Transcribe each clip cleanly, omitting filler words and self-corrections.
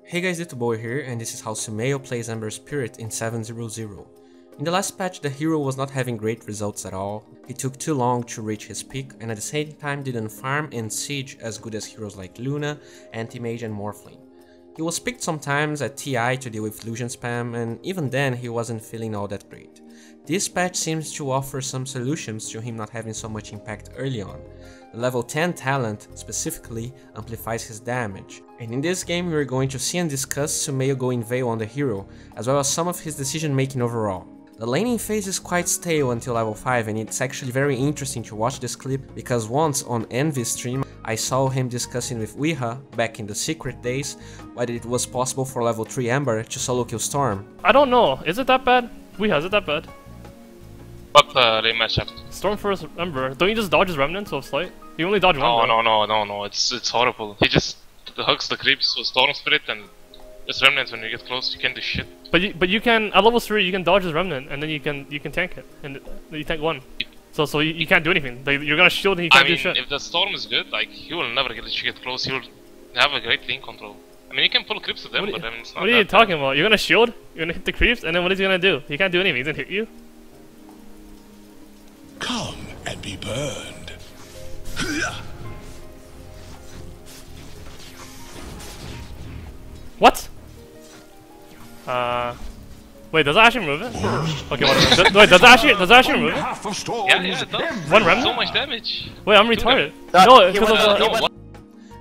Hey guys, D.Bowie here, and this is how Sumail plays Ember Spirit in 7.0.0. In the last patch, the hero was not having great results at all. He took too long to reach his peak, and at the same time didn't farm and siege as good as heroes like Luna, Anti-Mage and Morphling. He was picked sometimes at TI to deal with Fusion spam, and even then he wasn't feeling all that great. This patch seems to offer some solutions to him not having so much impact early on. The level 10 talent, specifically, amplifies his damage, and in this game we are going to see and discuss Sumail going Veil on the hero, as well as some of his decision making overall. The laning phase is quite stale until level 5, and it's actually very interesting to watch this clip, because once on Envy's stream I saw him discussing with Weeha, back in the secret days, whether it was possible for level 3 Ember to solo kill Storm. I don't know, is it that bad? Weeha, is it that bad? What lane matchup? Storm first Ember, don't you just dodge his remnants of Slight? You only dodge one. No, it's horrible. He just hugs the creeps with Storm Spirit and just remnants. When you get close you can't do shit. But you can, at level 3 you can dodge his remnant and then you can tank it, and you tank one. So you can't do anything. Like, you're gonna shield and you can't do shit. If the Storm is good, like, he will never let you get close. He will have a great lane control. I mean, you can pull creeps with them, but I mean, it's not. What are you talking about? You're gonna shield, you're gonna hit the creeps, and then what is he gonna do? He can't do anything. He's gonna hit you. Come and be burned. What? Wait, does that actually remove it? Okay, whatever. Wait, does that actually remove it? Yeah, it does. One remnant? So much damage. Wait, I'm retarded. No, because of the...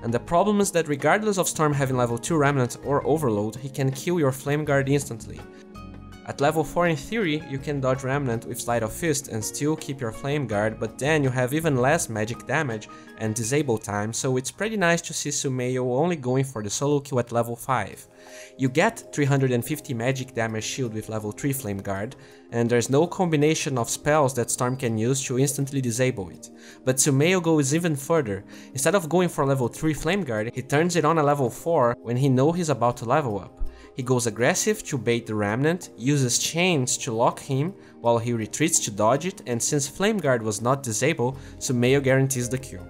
And the problem is that regardless of Storm having level 2 Remnant or Overload, he can kill your Flame Guard instantly. At level 4 in theory, you can dodge Remnant with Sleight of Fist and still keep your Flame Guard, but then you have even less magic damage and disable time, so it's pretty nice to see Sumail only going for the solo kill at level 5. You get 350 magic damage shield with level 3 Flame Guard, and there's no combination of spells that Storm can use to instantly disable it. But Sumail goes even further. Instead of going for level 3 Flame Guard, he turns it on at level 4 when he knows he's about to level up. He goes aggressive to bait the Remnant, uses chains to lock him while he retreats to dodge it, and since Flame Guard was not disabled, Sumail guarantees the kill.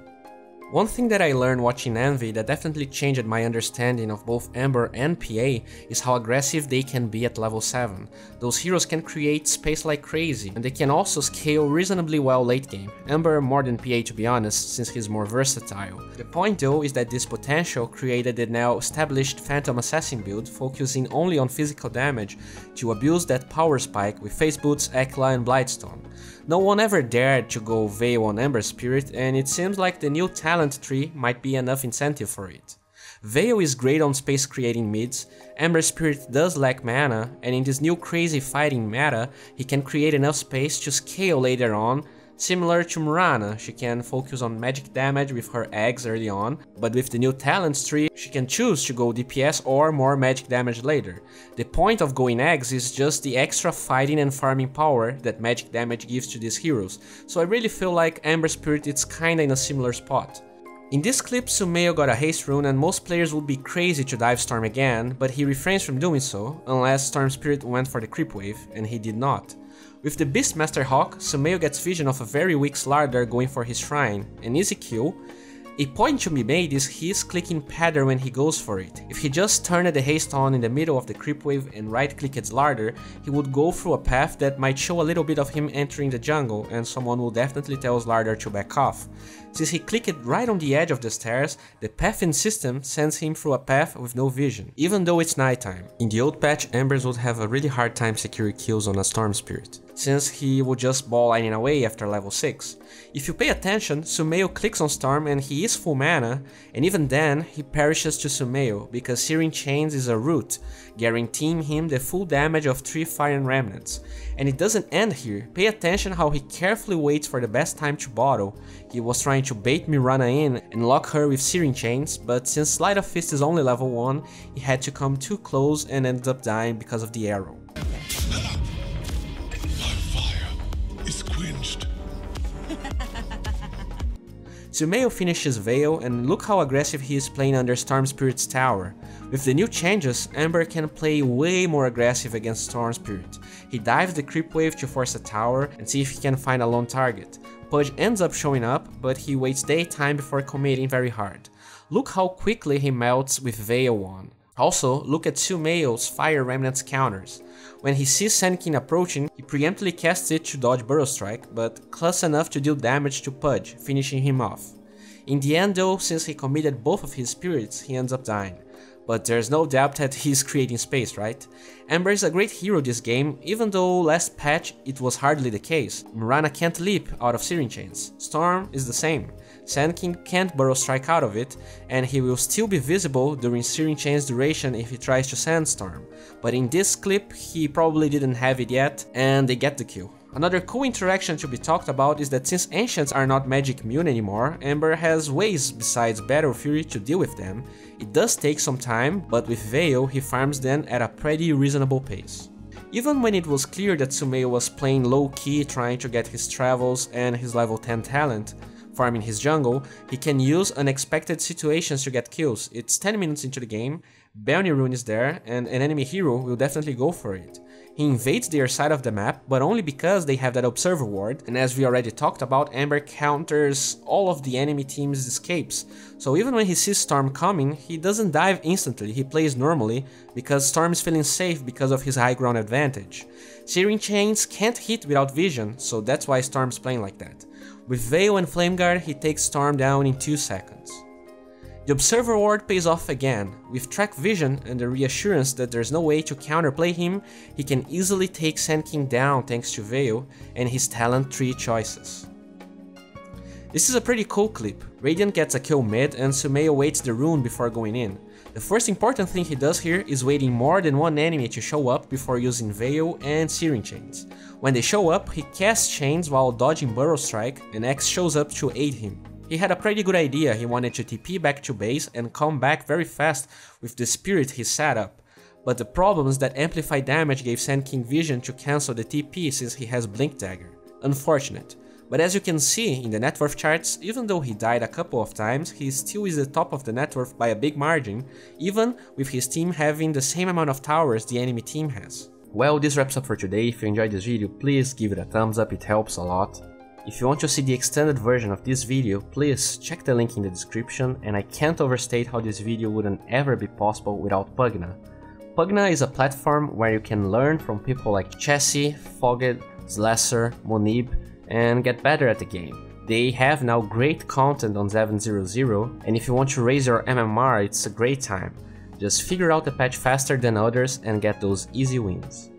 One thing that I learned watching Envy that definitely changed my understanding of both Ember and PA is how aggressive they can be at level 7. Those heroes can create space like crazy, and they can also scale reasonably well late game. Ember more than PA, to be honest, since he's more versatile. The point though is that this potential created the now established Phantom Assassin build, focusing only on physical damage, to abuse that power spike with Face Boots, Ekla and Blightstone. No one ever dared to go Veil on Ember Spirit, and it seems like the new talent tree might be enough incentive for it. Veil is great on space creating mids, Ember Spirit does lack mana, and in this new crazy fighting meta, he can create enough space to scale later on. Similar to Murana, she can focus on magic damage with her eggs early on, but with the new talents tree, she can choose to go DPS or more magic damage later. The point of going eggs is just the extra fighting and farming power that magic damage gives to these heroes, so I really feel like Ember Spirit is kinda in a similar spot. In this clip, Sumail got a haste rune and most players would be crazy to dive Storm again, but he refrains from doing so, unless Storm Spirit went for the creep wave, and he did not. With the Beastmaster Hawk, Sumail gets vision of a very weak Slardar going for his shrine, an easy kill. A point to be made is his clicking pattern when he goes for it. If he just turned the haste on in the middle of the creep wave and right-clicked Slardar, he would go through a path that might show a little bit of him entering the jungle, and someone will definitely tell Slardar to back off. Since he clicked right on the edge of the stairs, the pathing system sends him through a path with no vision, even though it's nighttime. In the old patch, Embers would have a really hard time securing kills on a Storm Spirit, since he would just ball lining away after level 6. If you pay attention, Sumail clicks on Storm and he is full mana, and even then he perishes to Sumail, because Searing Chains is a root, guaranteeing him the full damage of 3 Fire Remnants. And it doesn't end here. Pay attention how he carefully waits for the best time to bottle. He was trying to bait Mirana in and lock her with Searing Chains, but since Sleight of Fist is only level 1, he had to come too close and ended up dying because of the arrow. My fire is quenched. Sumail finishes Veil, and look how aggressive he is playing under Storm Spirit's tower. With the new changes, Ember can play way more aggressive against Storm Spirit. He dives the creep wave to force a tower and see if he can find a lone target. Pudge ends up showing up, but he waits daytime before committing very hard. Look how quickly he melts with Veil on. Also, look at Sumail's Fire Remnant's counters. When he sees Sand King approaching, he preemptively casts it to dodge Burrow Strike, but close enough to deal damage to Pudge, finishing him off. In the end though, since he committed both of his spirits, he ends up dying. But there's no doubt that he's creating space, right? Ember is a great hero this game, even though last patch it was hardly the case. Mirana can't leap out of Searing Chains. Storm is the same. Sand King can't Burrow Strike out of it, and he will still be visible during Searing Chains duration if he tries to Sandstorm. But in this clip, he probably didn't have it yet, and they get the kill. Another cool interaction to be talked about is that since Ancients are not magic immune anymore, Ember has ways besides Battle Fury to deal with them. It does take some time, but with Veil he farms them at a pretty reasonable pace. Even when it was clear that Sumail was playing low-key trying to get his travels and his level 10 talent, farming his jungle, he can use unexpected situations to get kills. It's 10 minutes into the game, Bounty Rune is there, and an enemy hero will definitely go for it. He invades their side of the map, but only because they have that Observer Ward, and as we already talked about, Ember counters all of the enemy team's escapes. So even when he sees Storm coming, he doesn't dive instantly, he plays normally, because Storm is feeling safe because of his high ground advantage. Searing Chains can't hit without vision, so that's why Storm's playing like that. With Veil and Flame Guard, he takes Storm down in 2 seconds. The Observer Ward pays off again. With Track Vision and the reassurance that there's no way to counterplay him, he can easily take Sand King down thanks to Veil and his talent tree choices. This is a pretty cool clip. Radiant gets a kill mid and Sumail waits the rune before going in. The first important thing he does here is waiting more than one enemy to show up before using Veil and Searing Chains. When they show up, he casts Chains while dodging Burrow Strike and X shows up to aid him. He had a pretty good idea, he wanted to TP back to base and come back very fast with the spirit he set up. But the problem is that amplified damage gave Sand King vision to cancel the TP since he has Blink Dagger. Unfortunate. But as you can see in the net worth charts, even though he died a couple of times, he still is the top of the net worth by a big margin, even with his team having the same amount of towers the enemy team has. Well, this wraps up for today. If you enjoyed this video, please give it a thumbs up, it helps a lot. If you want to see the extended version of this video, please check the link in the description, and I can't overstate how this video wouldn't ever be possible without Pugna. Pugna is a platform where you can learn from people like Chessie, Fogged, Slesser, Monib, and get better at the game. They have now great content on 7.0.0, and if you want to raise your MMR, it's a great time. Just figure out the patch faster than others and get those easy wins.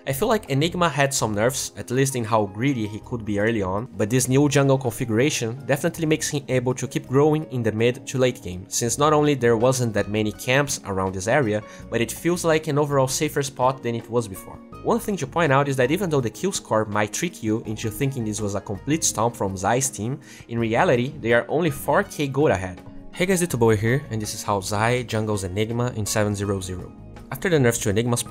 I feel like Enigma had some nerfs, at least in how greedy he could be early on, but this new jungle configuration definitely makes him able to keep growing in the mid to late game, since not only there wasn't that many camps around this area, but it feels like an overall safer spot than it was before. One thing to point out is that even though the kill score might trick you into thinking this was a complete stomp from Zai's team, in reality they are only 4k gold ahead. Hey guys, D.Bowie here, and this is how Zai jungles Enigma in 7.0.0. After the nerfs to Enigma's